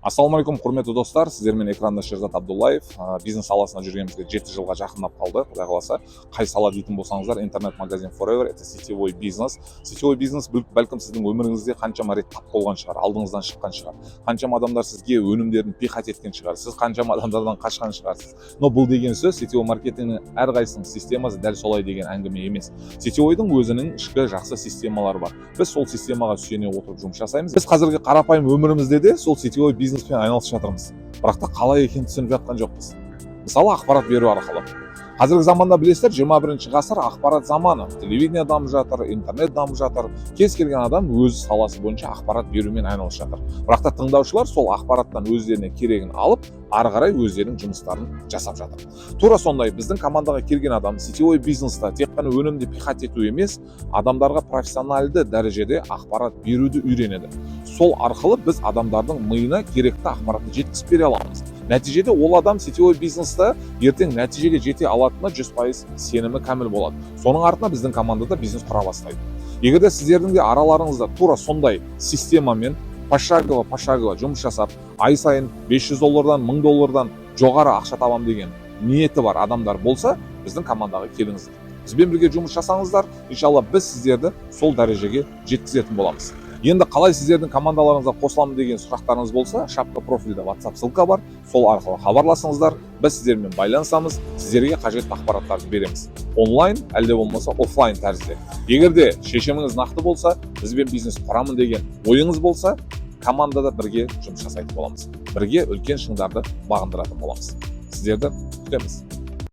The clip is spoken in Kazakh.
Ассалаумағалейкум, құрметті достар, сіздермен экранда Шерзат Абдуллаев. Бизнес саласына жүргенімізге 7 жылға жақындап қалды. Құдай қаласа, қай сала дейтін болсаңыздар, интернет-магазин Forever, это сетевой бизнес. Сетевой бизнес бәлкім сіздің өміріңізде қаншама рет тап болған шығар, алдыңыздан шыққан шығар. Қаншама адамдар сізге өнімдерін пихать еткен шығар, сіз қаншама адамдардан қашқан шығарсыз. Но бұл деген сөз сетевой маркетингнің әрқайсысының системасы дәл солай деген әңгіме емес. Сетевойдың өзінің ішкі жақсы системалары бар. Біз сол системаға сүйене отырып жұмыс жасаймыз. Біз қазіргі қарапайым өмірімізде де сол сетевой бизнеспен айналысып жатырмыз. Бірақ та қалай екенін түсініп жатқан жоқпыз. Мысалы, ақпарат беру арқылы. Қазіргі заманда білесіздер, 21 ғасыр ақпарат заманы. Телевидение дамып жатыр, интернет дамып жатыр. Кез келген адам өз саласы бойынша ақпарат берумен айналысып жатыр. Бірақ та тыңдаушылар сол ақпараттан өздеріне керегін алып, ары қарай өздерінің жұмыстарын жасап жатыр. Тура сондай біздің командаға келген адам сетевой бизнеста тек қана өнімді пихать ету емес, адамдарға профессионалды дәрежеде ақпарат беруді үйренеді. Сол арқылы біз адамдардың миына керекті ақпаратты жеткізіп бере аламыз. Нәтижеде ол адам сетевой бизнеста ертең нәтижеге жете алатынына 100% сенімі кәміл болады. Соның артына біздің командада бизнес құра бастайды. Егер де сіздердің де араларыңызда тура сондай системамен пошагово жұмыс жасап, ай сайын $500 $1000 жоғары ақша табам деген ниеті бар адамдар болса, біздің командаға келіңіздер. Бізбен бірге жұмыс жасаңыздар, иншалла біз сіздерді сол дәрежеге жеткізетін боламыз. Енді қалай сіздердің командаларыңызға қосыламын деген сұрақтарыңыз болса, шапка профильде WhatsApp ссылка бар, сол арқылы хабарласыңыздар, біз сіздермен байланысамыз, сіздерге қажетті ақпараттарды береміз. Онлайн, әлде болмаса офлайн тәрізде. Егер де шешіміңіз нақты болса, бізбен бизнес құрамын деген ойыңыз болса, командада бірге жұмыс жасайтын боламыз. Бірге үлкен шыңдарды бағындыратын боламыз. Сіздерді күтеміз.